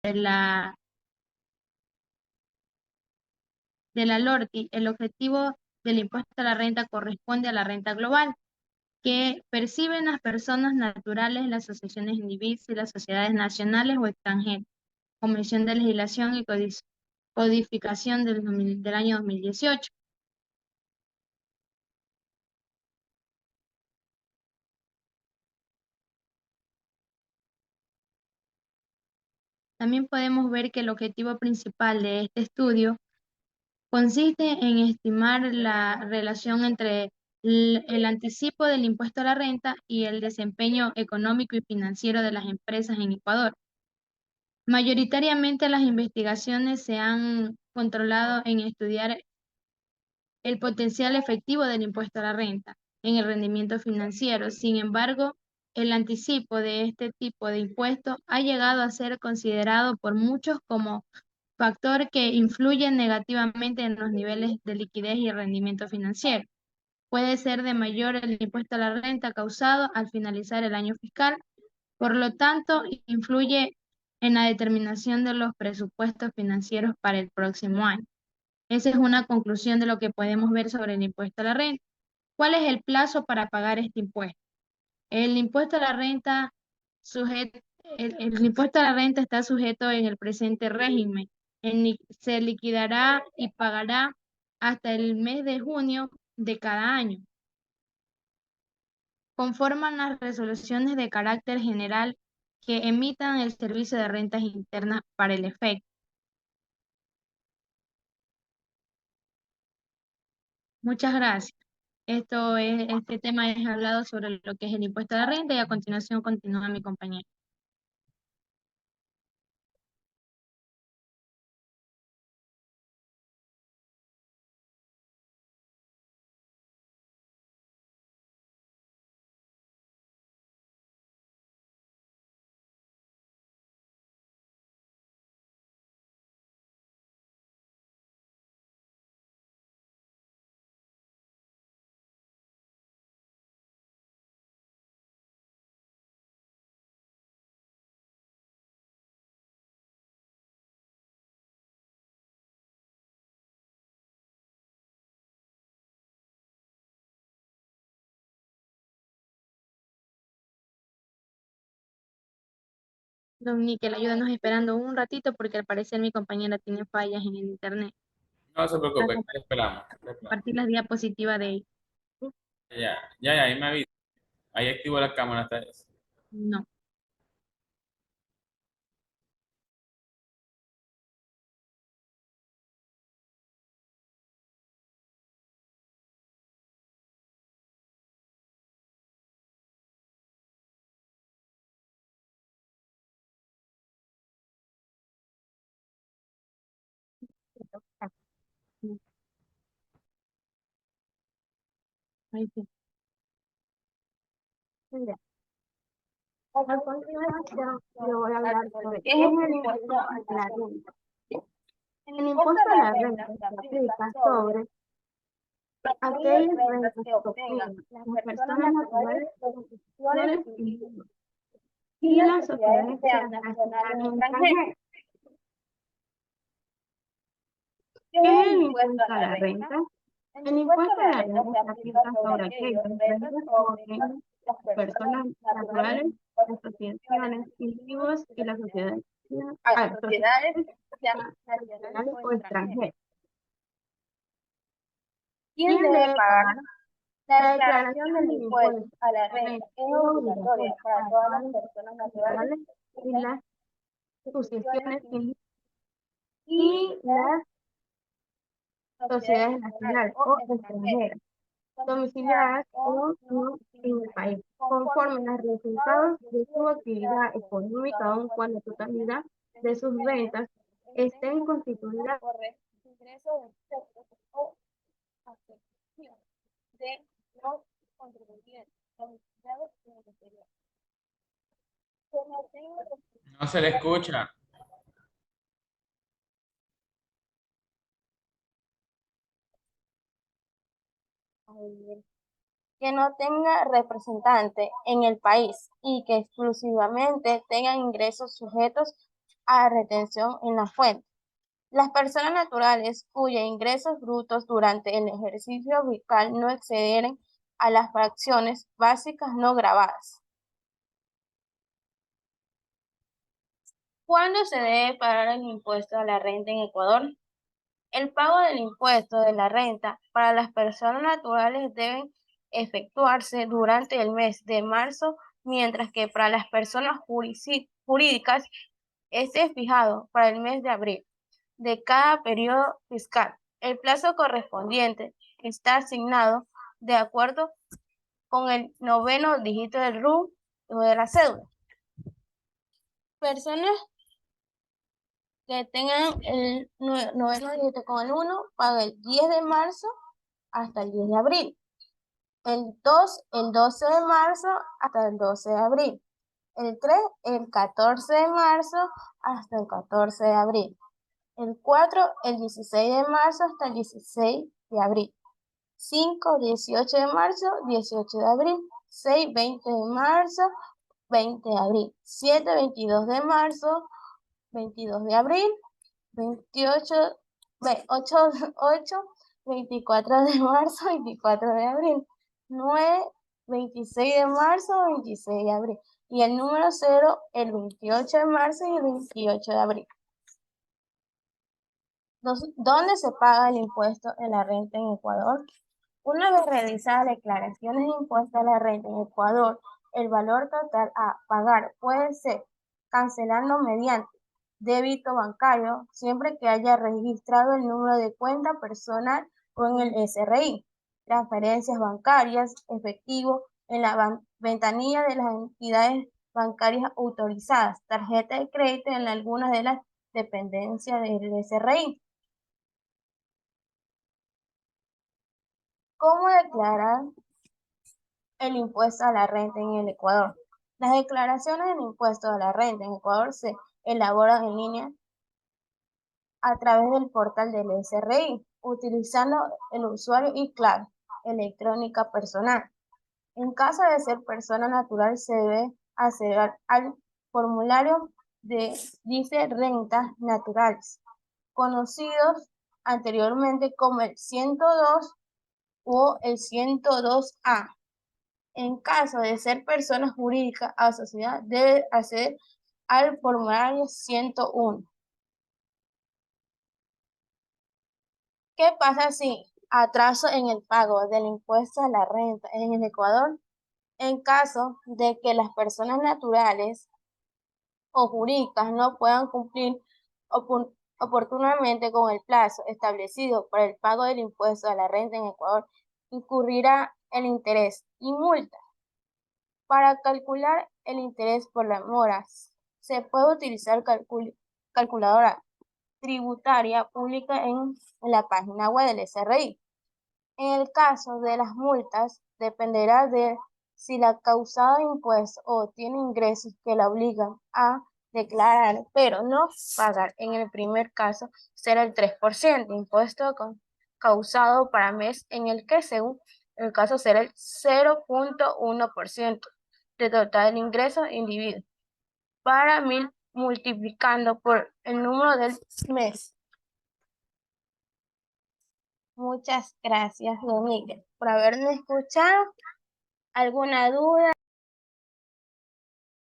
la, de la LORTI, el objetivo del impuesto a la renta corresponde a la renta global que perciben las personas naturales, las asociaciones individuales y las sociedades nacionales o extranjeras. Comisión de Legislación y Codificación del año 2018. También podemos ver que el objetivo principal de este estudio consiste en estimar la relación entre el anticipo del impuesto a la renta y el desempeño económico y financiero de las empresas en Ecuador. Mayoritariamente las investigaciones se han controlado en estudiar el potencial efectivo del impuesto a la renta en el rendimiento financiero. Sin embargo, el anticipo de este tipo de impuesto ha llegado a ser considerado por muchos como factor que influye negativamente en los niveles de liquidez y rendimiento financiero. Puede ser de mayor el impuesto a la renta causado al finalizar el año fiscal, por lo tanto, influye en la determinación de los presupuestos financieros para el próximo año. Esa es una conclusión de lo que podemos ver sobre el impuesto a la renta. ¿Cuál es el plazo para pagar este impuesto? El impuesto a la renta el impuesto a la renta está sujeto en el presente régimen. Se liquidará y pagará hasta el mes de junio de cada año. Conforman las resoluciones de carácter general que emitan el Servicio de Rentas Internas para el efecto. Muchas gracias. Este tema es hablado sobre lo que es el impuesto a la renta y a continuación continúa mi compañero. Don Níquel, ayúdanos esperando un ratito porque al parecer mi compañera tiene fallas en el internet. No se Para preocupe, le esperamos, le esperamos. compartir las diapositivas de ella. Ahí me avisa. Ahí activo la cámara hasta eso. No. Ahí sí. Mira, a continuación yo voy a hablar sobre qué es el impuesto a la renta. El impuesto a la renta se aplica sobre aquellas rentas que obtienen las personas naturales, las instituciones y las sociedades sean nacionales o extranjeras. ¿Qué es el impuesto a la renta? El impuesto a la renta se aplica sobre aquellas rentas que obtienen las personas naturales, las asociaciones, individuos y las sociedades nacionales o extranjeras. ¿Quién debe pagar? La declaración del impuesto a la renta es obligatoria para todas las personas naturales y las asociaciones y las sociedades nacionales o extranjeras, domiciliadas o no en el país, conforme a los resultados de su actividad económica, aun cuando la totalidad de sus ventas estén constituidas por ingresos o afectación de los contribuyentes domiciliados en el exterior. No se le escucha. Que no tenga representante en el país y que exclusivamente tengan ingresos sujetos a retención en la fuente. Las personas naturales cuyos ingresos brutos durante el ejercicio fiscal no exceden a las fracciones básicas no gravadas. ¿Cuándo se debe pagar el impuesto a la renta en Ecuador? El pago del impuesto de la renta para las personas naturales debe efectuarse durante el mes de marzo, mientras que para las personas jurídicas esté fijado para el mes de abril de cada periodo fiscal. El plazo correspondiente está asignado de acuerdo con el noveno dígito del RUT o de la cédula. Personas que tengan el noveno dígito con el 1 pagan el 10 de marzo hasta el 10 de abril. El 2, el 12 de marzo hasta el 12 de abril. El 3, el 14 de marzo hasta el 14 de abril. El 4, el 16 de marzo hasta el 16 de abril. 5, 18 de marzo, 18 de abril. 6, 20 de marzo, 20 de abril. 7, 22 de marzo, 22 de abril. 28, 8, 24 de marzo, 24 de abril. 9, 26 de marzo, 26 de abril. Y el número 0, el 28 de marzo y el 28 de abril. ¿Dónde se paga el impuesto en la renta en Ecuador? Una vez realizadas declaraciones de impuesto a la renta en Ecuador, el valor total a pagar puede ser cancelando mediante débito bancario, siempre que haya registrado el número de cuenta personal o en el SRI, transferencias bancarias, efectivo en la ventanilla de las entidades bancarias autorizadas, tarjeta de crédito en algunas de las dependencias del SRI. ¿Cómo declarar el impuesto a la renta en el Ecuador? Las declaraciones del impuesto a la renta en Ecuador se elaboran en línea a través del portal del SRI, utilizando el usuario y clave electrónica personal. En caso de ser persona natural, se debe acceder al formulario de dice rentas naturales, conocidos anteriormente como el 102 o el 102A. En caso de ser persona jurídica o sociedad, debe acceder al formulario 101. ¿Qué pasa si atraso en el pago del impuesto a la renta en el Ecuador? En caso de que las personas naturales o jurídicas no puedan cumplir oportunamente con el plazo establecido para el pago del impuesto a la renta en Ecuador, incurrirá el interés y multa. Para calcular el interés por las moras, se puede utilizar calculadora tributaria pública en la página web del SRI. En el caso de las multas, dependerá de si la causada de impuestos o tiene ingresos que la obligan a declarar, pero no pagar. En el primer caso, será el 3% de impuesto causado para mes, en el que, según el caso, será el 0.1% de total del ingreso individuo para 1000 multiplicando por el número del mes. Muchas gracias, don Miguel, por haberme escuchado. ¿Alguna duda?